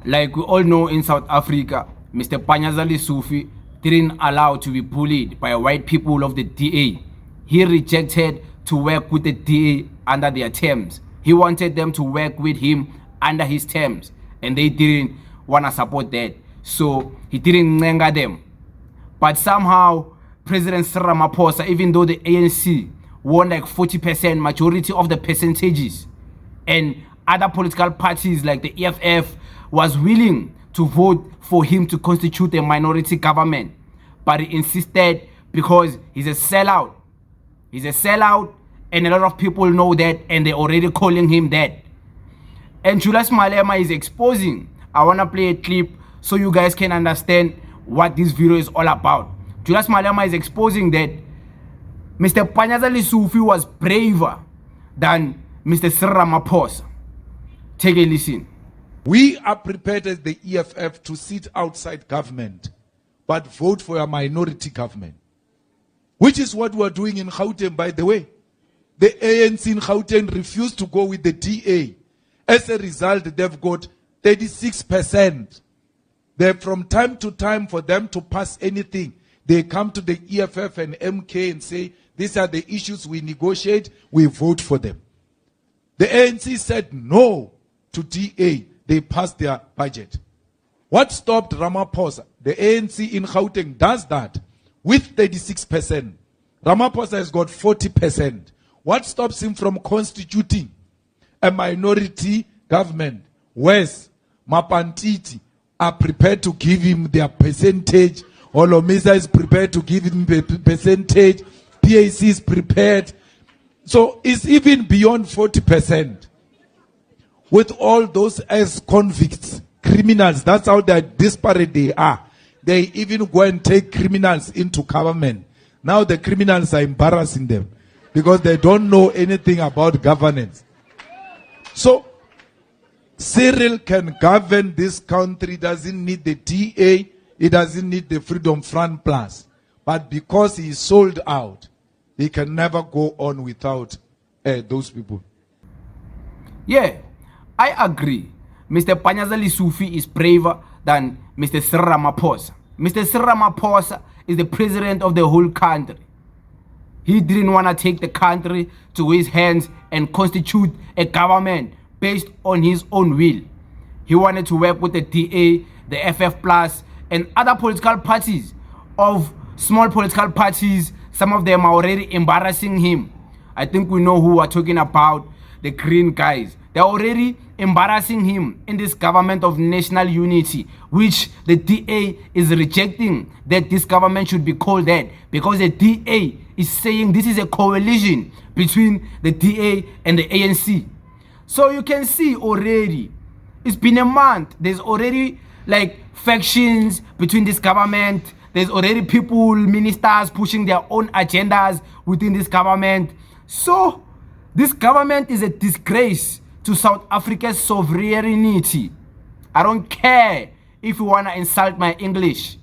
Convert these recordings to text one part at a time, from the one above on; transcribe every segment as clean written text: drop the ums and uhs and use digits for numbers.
Like we all know, in South Africa, Mr. Panyaza didn't allow to be bullied by white people of the DA. He rejected to work with the DA under their terms. He wanted them to work with him under his terms, and they didn't want to support that. So he didn't anger them. But somehow, President Ramaphosa, even though the ANC won like 40% majority of the percentages, and other political parties like the EFF was willing to vote for him to constitute a minority government, but he insisted because he's a sellout. He's a sellout, and a lot of people know that, and they're already calling him that. And Julius Malema is exposing. I want to play a clip so you guys can understand what this video is all about. Julius Malema is exposing that Mr. Panyaza was braver than Mr. Ramaphosa. Take a listen. We are prepared as the EFF to sit outside government, but vote for a minority government, which is what we're doing in Gauteng, by the way. The ANC in Gauteng refused to go with the DA. As a result, they've got 36%. From time to time, for them to pass anything, they come to the EFF and MK and say, these are the issues we negotiate, we vote for them. The ANC said no to DA. They passed their budget. What stopped Ramaphosa? The ANC in Gauteng does that with 36%. Ramaphosa has got 40%. What stops him from constituting a minority government? Wes, Mapantiti are prepared to give him their percentage. Olomisa is prepared to give him a percentage. PAC is prepared. So it's even beyond 40%. With all those as convicts, criminals, that's how disparate they are. They even go and take criminals into government. Now the criminals are embarrassing them because they don't know anything about governance. So Cyril can govern this country, doesn't need the DA, he doesn't need the Freedom Front Plus. But because he is sold out, he can never go on without those people. Yeah, I agree. Mr. Panyaza is braver than Mr. Ramaphosa. Mr. Ramaphosa is the president of the whole country. He didn't want to take the country to his hands and constitute a government based on his own will. He wanted to work with the DA, the FF Plus, and other political parties of small political parties. Some of them are already embarrassing him. I think we know who we're talking about, the green guys. They're already embarrassing him in this government of national unity, which the DA is rejecting that this government should be called that, because the DA is saying this is a coalition between the DA and the ANC. So you can see already, it's been a month. There's already like factions between this government. There's already people, ministers pushing their own agendas within this government. So this government is a disgrace to South Africa's sovereignty. I don't care if you want to insult my English.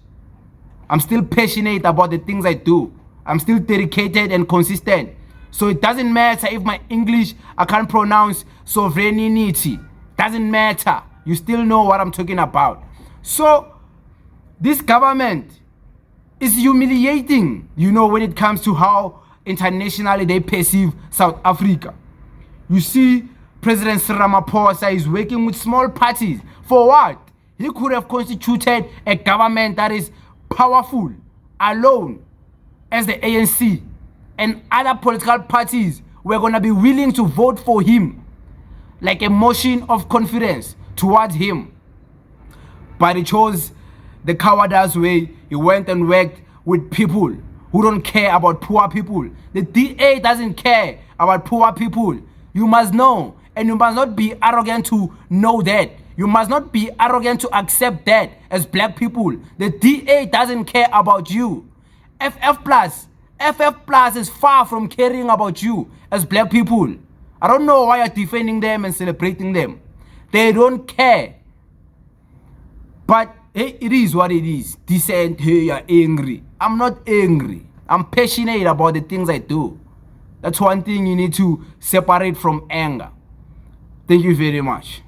I'm still passionate about the things I do. I'm still dedicated and consistent. So it doesn't matter if my English, I can't pronounce sovereignty. Doesn't matter. You still know what I'm talking about. So this government is humiliating, you know, when it comes to how internationally they perceive South Africa. You see, President Ramaphosa is working with small parties. For what? He could have constituted a government that is powerful, alone, as the ANC, and other political parties were going to be willing to vote for him, like a motion of confidence towards him. But he chose the cowardice way. He went and worked with people who don't care about poor people. The DA doesn't care about poor people. You must know, and you must not be arrogant to know that. You must not be arrogant to accept that as black people. The DA doesn't care about you. FF Plus is far from caring about you as black people. I don't know why you're defending them and celebrating them. They don't care. But hey, it is what it is. Decent, hey, you're angry. I'm not angry. I'm passionate about the things I do. That's one thing you need to separate from anger. Thank you very much.